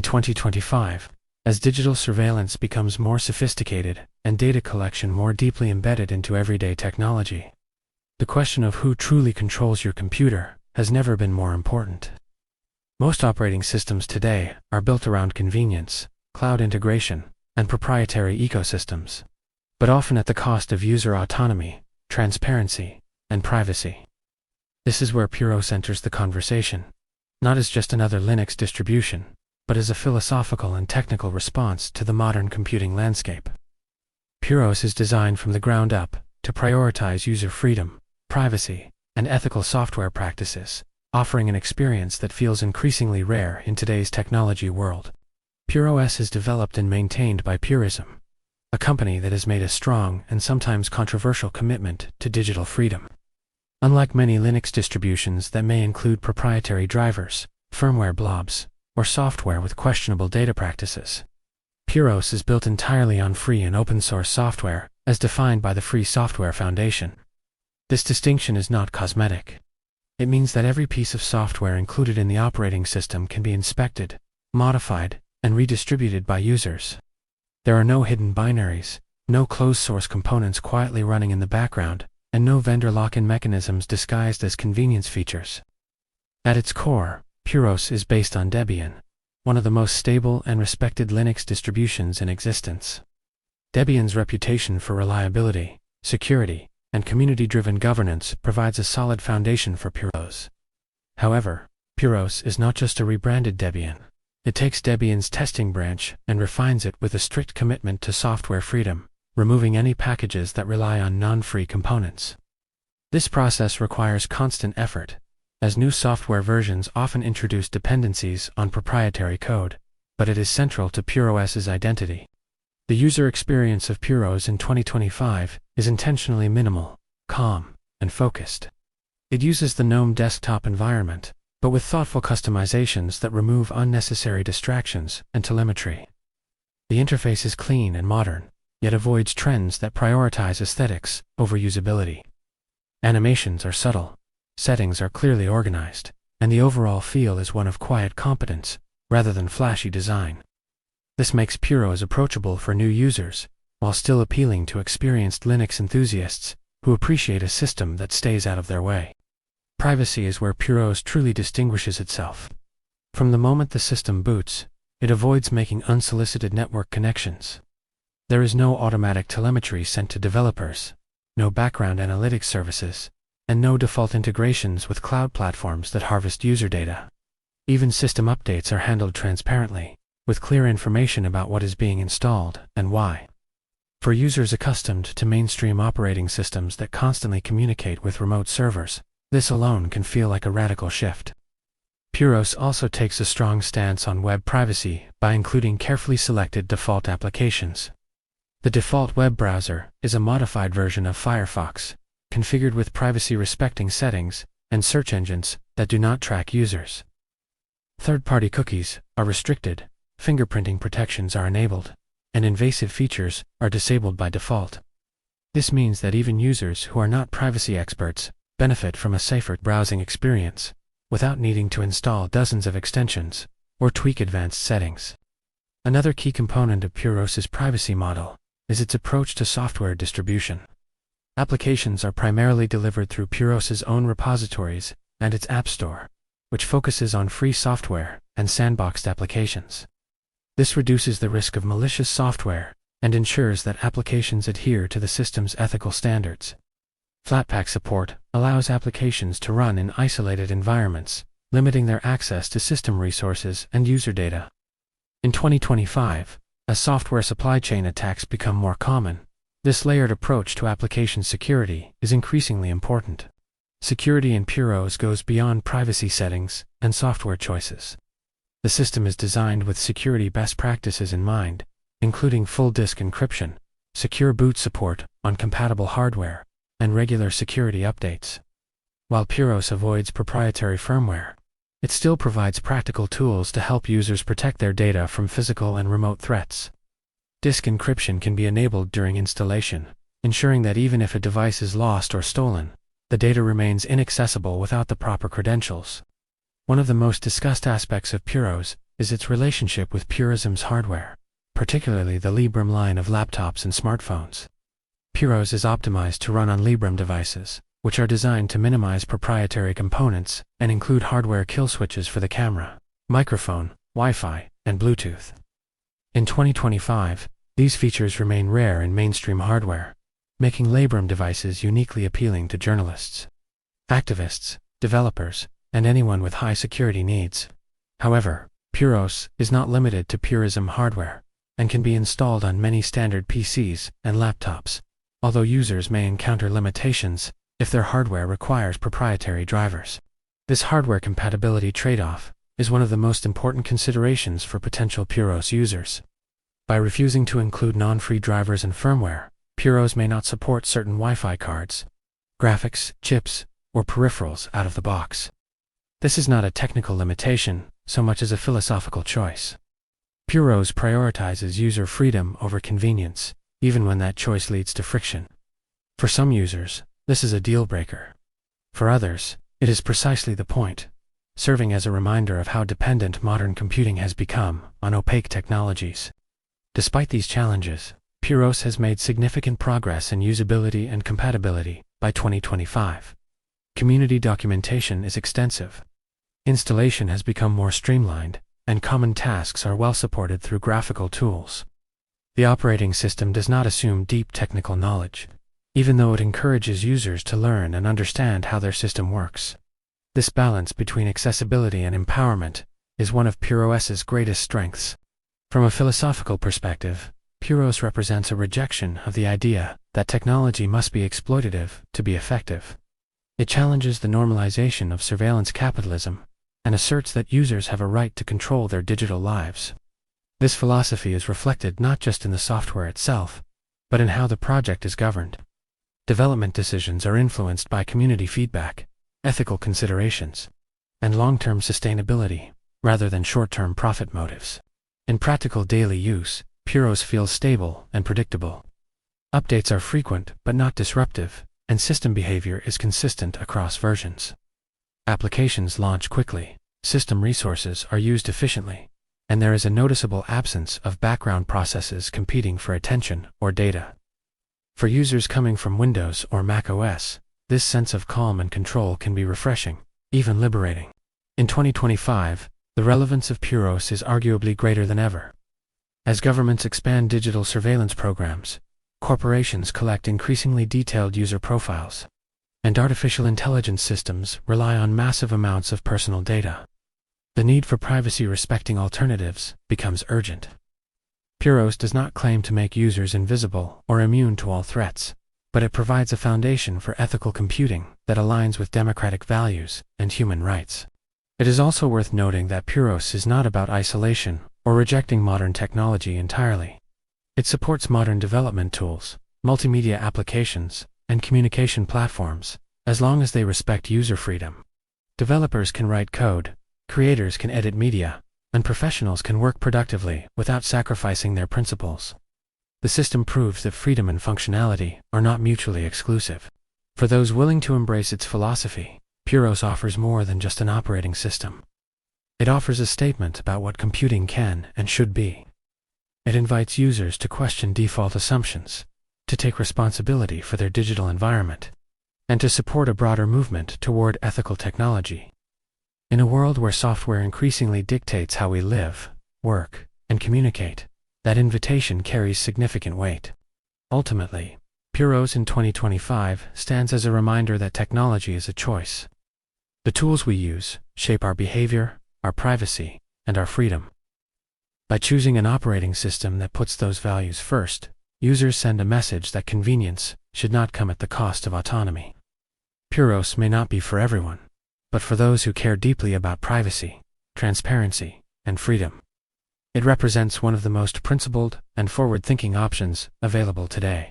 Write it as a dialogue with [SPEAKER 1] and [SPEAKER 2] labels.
[SPEAKER 1] In 2025, as digital surveillance becomes more sophisticated and data collection more deeply embedded into everyday technology, the question of who truly controls your computer has never been more important. Most operating systems today are built around convenience, cloud integration, and proprietary ecosystems, but often at the cost of user autonomy, transparency, and privacy. This is where PureOS enters the conversation, not as just another Linux distribution, but as a philosophical and technical response to the modern computing landscape. PureOS is designed from the ground up to prioritize user freedom, privacy, and ethical software practices, offering an experience that feels increasingly rare in today's technology world. PureOS is developed and maintained by Purism, a company that has made a strong and sometimes controversial commitment to digital freedom. Unlike many Linux distributions that may include proprietary drivers, firmware blobs, or software with questionable data practices, PureOS is built entirely on free and open-source software, as defined by the Free Software Foundation. This distinction is not cosmetic. It means that every piece of software included in the operating system can be inspected, modified, and redistributed by users. There are no hidden binaries, no closed-source components quietly running in the background, and no vendor lock-in mechanisms disguised as convenience features. At its core, PureOS is based on Debian, one of the most stable and respected Linux distributions in existence. Debian's reputation for reliability, security, and community-driven governance provides a solid foundation for PureOS. However, PureOS is not just a rebranded Debian. It takes Debian's testing branch and refines it with a strict commitment to software freedom, removing any packages that rely on non-free components. This process requires constant effort, as new software versions often introduce dependencies on proprietary code, but it is central to PureOS's identity. The user experience of PureOS in 2025 is intentionally minimal, calm, and focused. It uses the GNOME desktop environment, but with thoughtful customizations that remove unnecessary distractions and telemetry. The interface is clean and modern, yet avoids trends that prioritize aesthetics over usability. Animations are subtle, settings are clearly organized, and the overall feel is one of quiet competence, rather than flashy design. This makes PureOS approachable for new users, while still appealing to experienced Linux enthusiasts who appreciate a system that stays out of their way. Privacy is where PureOS truly distinguishes itself. From the moment the system boots, it avoids making unsolicited network connections. There is no automatic telemetry sent to developers, no background analytics services, and no default integrations with cloud platforms that harvest user data. Even system updates are handled transparently, with clear information about what is being installed and why. For users accustomed to mainstream operating systems that constantly communicate with remote servers, this alone can feel like a radical shift. PureOS also takes a strong stance on web privacy by including carefully selected default applications. The default web browser is a modified version of Firefox, configured with privacy-respecting settings and search engines that do not track users. Third-party cookies are restricted, fingerprinting protections are enabled, and invasive features are disabled by default. This means that even users who are not privacy experts benefit from a safer browsing experience, without needing to install dozens of extensions or tweak advanced settings. Another key component of PureOS's privacy model is its approach to software distribution. Applications are primarily delivered through PureOS's own repositories and its App Store, which focuses on free software and sandboxed applications. This reduces the risk of malicious software and ensures that applications adhere to the system's ethical standards. Flatpak support allows applications to run in isolated environments, limiting their access to system resources and user data. In 2025, as software supply chain attacks become more common, this layered approach to application security is increasingly important. Security in PureOS goes beyond privacy settings and software choices. The system is designed with security best practices in mind, including full disk encryption, secure boot support on compatible hardware, and regular security updates. While PureOS avoids proprietary firmware, it still provides practical tools to help users protect their data from physical and remote threats. Disk encryption can be enabled during installation, ensuring that even if a device is lost or stolen, the data remains inaccessible without the proper credentials. One of the most discussed aspects of PureOS is its relationship with Purism's hardware, particularly the Librem line of laptops and smartphones. PureOS is optimized to run on Librem devices, which are designed to minimize proprietary components and include hardware kill switches for the camera, microphone, Wi-Fi, and Bluetooth. In 2025, these features remain rare in mainstream hardware, making Librem devices uniquely appealing to journalists, activists, developers, and anyone with high security needs. However, PureOS is not limited to Purism hardware and can be installed on many standard PCs and laptops, although users may encounter limitations if their hardware requires proprietary drivers. This hardware compatibility trade-off is one of the most important considerations for potential PureOS users. By refusing to include non-free drivers and firmware, PureOS may not support certain Wi-Fi cards, graphics, chips, or peripherals out of the box. This is not a technical limitation so much as a philosophical choice. PureOS prioritizes user freedom over convenience, even when that choice leads to friction. For some users, this is a deal-breaker. For others, it is precisely the point, serving as a reminder of how dependent modern computing has become on opaque technologies. Despite these challenges, PureOS has made significant progress in usability and compatibility by 2025. Community documentation is extensive. Installation has become more streamlined, and common tasks are well supported through graphical tools. The operating system does not assume deep technical knowledge, even though it encourages users to learn and understand how their system works. This balance between accessibility and empowerment is one of PureOS's greatest strengths. From a philosophical perspective, PureOS represents a rejection of the idea that technology must be exploitative to be effective. It challenges the normalization of surveillance capitalism and asserts that users have a right to control their digital lives. This philosophy is reflected not just in the software itself, but in how the project is governed. Development decisions are influenced by community feedback, ethical considerations, and long-term sustainability, rather than short-term profit motives. In practical daily use, PureOS feels stable and predictable. Updates are frequent but not disruptive, and system behavior is consistent across versions. Applications launch quickly, system resources are used efficiently, and there is a noticeable absence of background processes competing for attention or data. For users coming from Windows or macOS, this sense of calm and control can be refreshing, even liberating. In 2025, the relevance of PureOS is arguably greater than ever. As governments expand digital surveillance programs, corporations collect increasingly detailed user profiles, and artificial intelligence systems rely on massive amounts of personal data. The need for privacy-respecting alternatives becomes urgent. PureOS does not claim to make users invisible or immune to all threats, but it provides a foundation for ethical computing that aligns with democratic values and human rights. It is also worth noting that PureOS is not about isolation or rejecting modern technology entirely. It supports modern development tools, multimedia applications, and communication platforms, as long as they respect user freedom. Developers can write code, creators can edit media, and professionals can work productively without sacrificing their principles. The system proves that freedom and functionality are not mutually exclusive. For those willing to embrace its philosophy, PureOS offers more than just an operating system. It offers a statement about what computing can and should be. It invites users to question default assumptions, to take responsibility for their digital environment, and to support a broader movement toward ethical technology. In a world where software increasingly dictates how we live, work, and communicate, that invitation carries significant weight. Ultimately, PureOS in 2025 stands as a reminder that technology is a choice. The tools we use shape our behavior, our privacy, and our freedom. By choosing an operating system that puts those values first, users send a message that convenience should not come at the cost of autonomy. PureOS may not be for everyone, but for those who care deeply about privacy, transparency, and freedom. It represents one of the most principled and forward-thinking options available today.